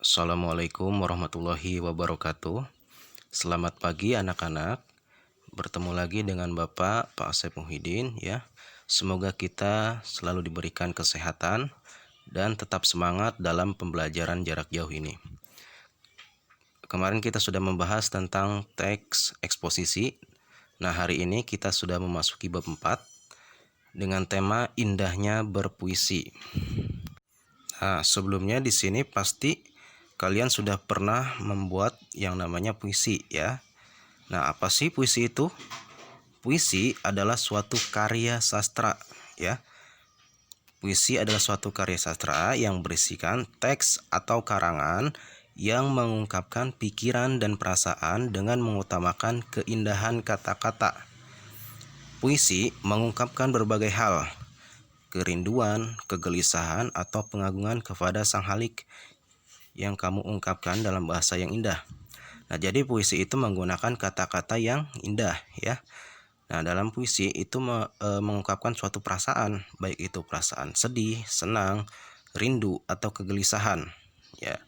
Assalamualaikum warahmatullahi wabarakatuh. Selamat pagi anak-anak. Bertemu lagi dengan Bapak Pak Asep Muhyiddin ya. Semoga kita selalu diberikan kesehatan dan tetap semangat dalam pembelajaran jarak jauh ini. Kemarin kita sudah membahas tentang teks eksposisi. Nah, hari ini kita sudah memasuki bab 4 dengan tema indahnya berpuisi. Nah, sebelumnya di sini pasti kalian sudah pernah membuat yang namanya puisi ya. Nah, apa sih puisi itu? Puisi adalah suatu karya sastra ya. Puisi adalah suatu karya sastra yang berisikan teks atau karangan yang mengungkapkan pikiran dan perasaan dengan mengutamakan keindahan kata-kata. Puisi mengungkapkan berbagai hal, kerinduan, kegelisahan, atau pengagungan kepada sang halik yang kamu ungkapkan dalam bahasa yang indah. Nah, jadi puisi itu menggunakan kata-kata yang indah ya. Nah, dalam puisi itu mengungkapkan suatu perasaan, baik itu perasaan sedih, senang, rindu, atau kegelisahan ya.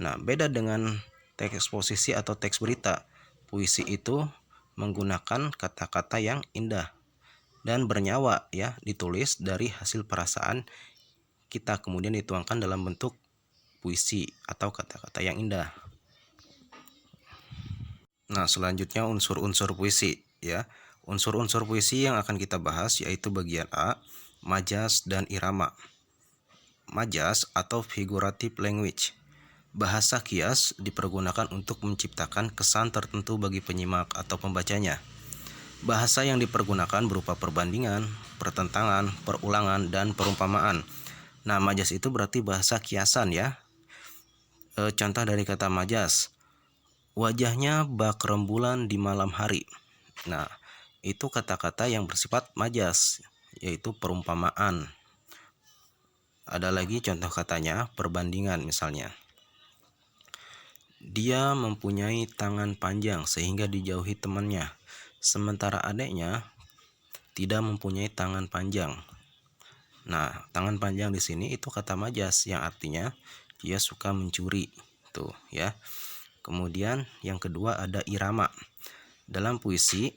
Nah, beda dengan teks eksposisi atau teks berita. Puisi itu menggunakan kata-kata yang indah dan bernyawa ya, ditulis dari hasil perasaan kita kemudian dituangkan dalam bentuk puisi atau kata-kata yang indah. Nah, selanjutnya unsur-unsur puisi ya. Unsur-unsur puisi yang akan kita bahas yaitu bagian A, majas dan irama. Majas atau figurative language. Bahasa kias dipergunakan untuk menciptakan kesan tertentu bagi penyimak atau pembacanya. Bahasa yang dipergunakan berupa perbandingan, pertentangan, perulangan, dan perumpamaan. Nah, majas itu berarti bahasa kiasan ya. Contoh dari kata majas, wajahnya bak rembulan di malam hari. Nah, itu kata-kata yang bersifat majas, yaitu perumpamaan. Ada lagi contoh katanya, perbandingan misalnya. Dia mempunyai tangan panjang sehingga dijauhi temannya, sementara adiknya tidak mempunyai tangan panjang. Nah, tangan panjang di sini itu kata majas yang artinya dia suka mencuri, tuh ya. Kemudian yang kedua ada irama. Dalam puisi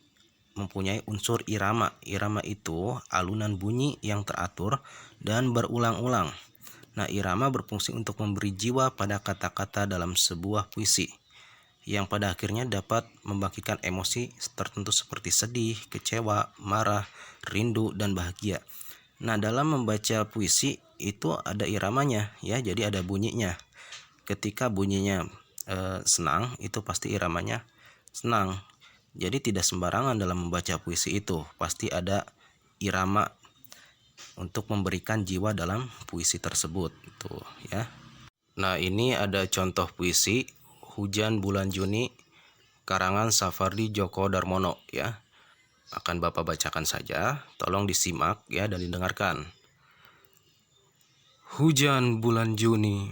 mempunyai unsur irama. Irama itu alunan bunyi yang teratur dan berulang-ulang. Nah, irama berfungsi untuk memberi jiwa pada kata-kata dalam sebuah puisi, yang pada akhirnya dapat membangkitkan emosi tertentu seperti sedih, kecewa, marah, rindu, dan bahagia. Nah, dalam membaca puisi itu ada iramanya ya, jadi ada bunyinya. Ketika bunyinya senang, itu pasti iramanya senang. Jadi tidak sembarangan dalam membaca puisi itu, pasti ada irama untuk memberikan jiwa dalam puisi tersebut tuh ya. Nah, ini ada contoh puisi Hujan Bulan Juni karangan Safardi Djoko Darmono ya. Akan Bapak bacakan saja, tolong disimak ya dan didengarkan. Hujan bulan Juni.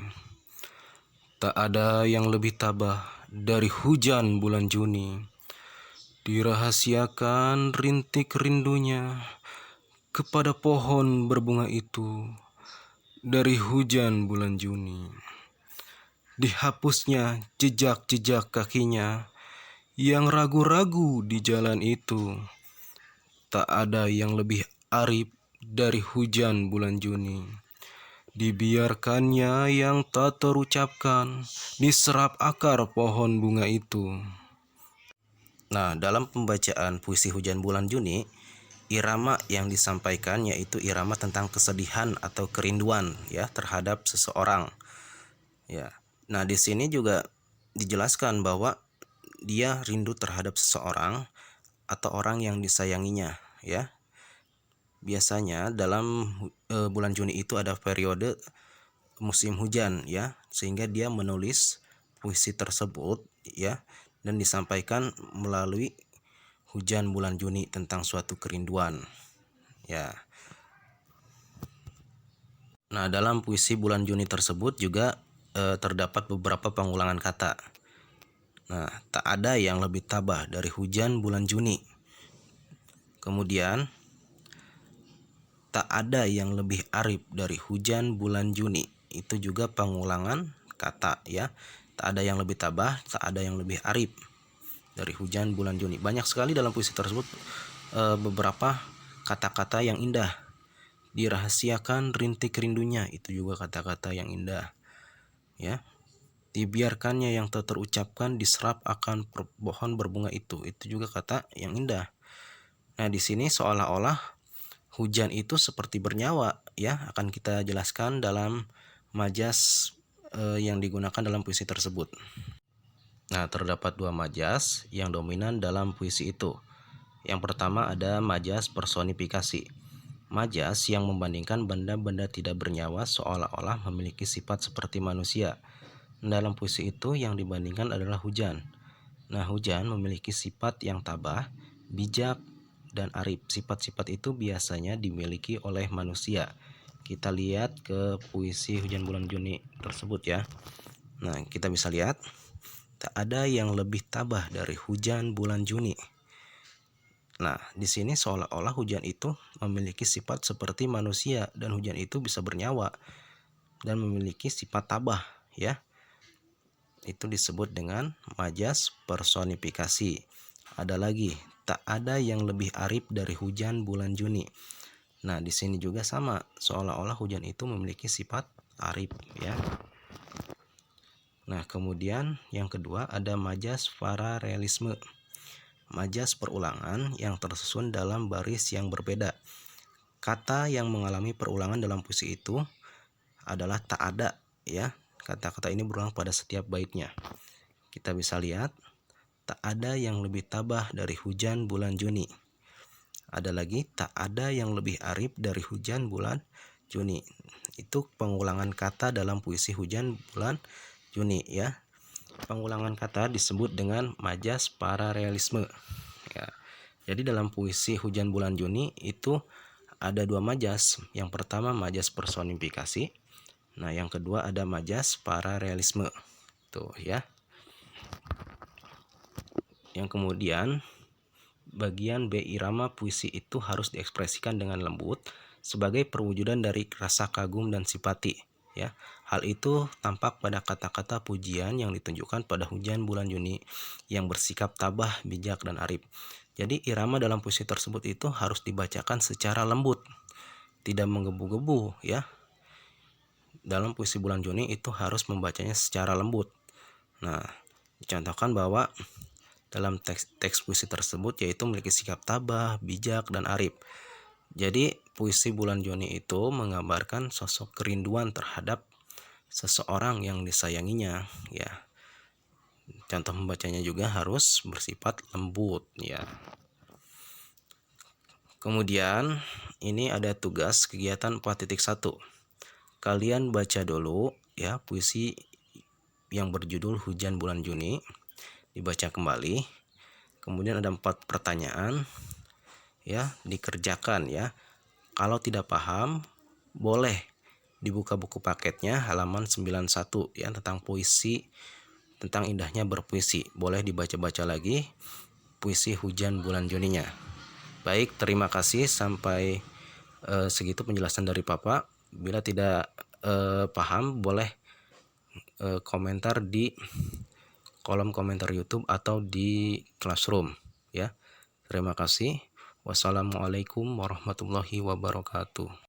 Tak ada yang lebih tabah dari hujan bulan Juni. Dirahasiakan rintik rindunya kepada pohon berbunga itu dari hujan bulan Juni. Dihapusnya jejak-jejak kakinya yang ragu-ragu di jalan itu. Tak ada yang lebih arif dari hujan bulan Juni. Dibiarkannya yang tak terucapkan diserap akar pohon bunga itu. Nah, dalam pembacaan puisi Hujan Bulan Juni, irama yang disampaikan yaitu irama tentang kesedihan atau kerinduan ya terhadap seseorang. Ya. Nah, di sini juga dijelaskan bahwa dia rindu terhadap seseorang atau orang yang disayanginya ya. Biasanya dalam bulan Juni itu ada periode musim hujan ya, sehingga dia menulis puisi tersebut ya dan disampaikan melalui hujan bulan Juni tentang suatu kerinduan ya. Nah, dalam puisi bulan Juni tersebut juga terdapat beberapa pengulangan kata. Nah, tak ada yang lebih tabah dari hujan bulan Juni. Kemudian tak ada yang lebih arif dari hujan bulan Juni. Itu juga pengulangan kata ya. Tak ada yang lebih tabah, tak ada yang lebih arif dari hujan bulan Juni. Banyak sekali dalam puisi tersebut beberapa kata-kata yang indah. Dirahasiakan rintik rindunya, itu juga kata-kata yang indah ya. Dibiarkannya yang tak terucapkan, diserap akan pohon berbunga, itu juga kata yang indah. Nah, di sini seolah-olah hujan itu seperti bernyawa ya, akan kita jelaskan dalam majas yang digunakan dalam puisi tersebut. Nah, terdapat dua majas yang dominan dalam puisi itu. Yang pertama ada majas personifikasi. Majas yang membandingkan benda-benda tidak bernyawa seolah-olah memiliki sifat seperti manusia. Dalam puisi itu yang dibandingkan adalah hujan. Nah, hujan memiliki sifat yang tabah, bijak, dan arif. Sifat-sifat itu biasanya dimiliki oleh manusia. Kita lihat ke puisi Hujan Bulan Juni tersebut ya. Nah, kita bisa lihat tak ada yang lebih tabah dari hujan bulan Juni. Nah, di sini seolah-olah hujan itu memiliki sifat seperti manusia dan hujan itu bisa bernyawa dan memiliki sifat tabah ya. Itu disebut dengan majas personifikasi. Ada lagi, tak ada yang lebih arif dari hujan bulan Juni. Nah, di sini juga sama, seolah-olah hujan itu memiliki sifat arif ya. Nah, kemudian yang kedua ada majas pararealisme. Majas perulangan yang tersusun dalam baris yang berbeda. Kata yang mengalami perulangan dalam puisi itu adalah tak ada ya. Kata-kata ini berulang pada setiap baitnya. Kita bisa lihat, tak ada yang lebih tabah dari hujan bulan Juni. Ada lagi, tak ada yang lebih arif dari hujan bulan Juni. Itu pengulangan kata dalam puisi Hujan Bulan Juni ya. Pengulangan kata disebut dengan majas pararealisme ya. Jadi dalam puisi Hujan Bulan Juni itu ada dua majas. Yang pertama majas personifikasi. Nah, yang kedua ada majas pararealisme. Tuh ya. Yang kemudian bagian B, irama puisi itu harus diekspresikan dengan lembut sebagai perwujudan dari rasa kagum dan simpati ya. Hal itu tampak pada kata-kata pujian yang ditunjukkan pada hujan bulan Juni yang bersikap tabah, bijak, dan arif. Jadi irama dalam puisi tersebut itu harus dibacakan secara lembut, tidak menggebu-gebu ya. Dalam puisi bulan Juni itu harus membacanya secara lembut. Nah, dicontohkan bahwa dalam teks puisi tersebut yaitu memiliki sikap tabah, bijak, dan arif. Jadi puisi bulan Juni itu menggambarkan sosok kerinduan terhadap seseorang yang disayanginya ya. Contoh membacanya juga harus bersifat lembut ya. Kemudian ini ada tugas kegiatan 4.1. Kalian baca dulu ya puisi yang berjudul Hujan Bulan Juni. Dibaca kembali, kemudian ada 4 pertanyaan ya, dikerjakan ya. Kalau tidak paham boleh dibuka buku paketnya halaman 91 ya, tentang puisi, tentang indahnya berpuisi. Boleh dibaca-baca lagi puisi Hujan Bulan Juninya. Baik, terima kasih, sampai segitu penjelasan dari Papa. Bila tidak paham boleh komentar di kolom komentar YouTube atau di Classroom ya. Terima kasih. Wassalamualaikum warahmatullahi wabarakatuh.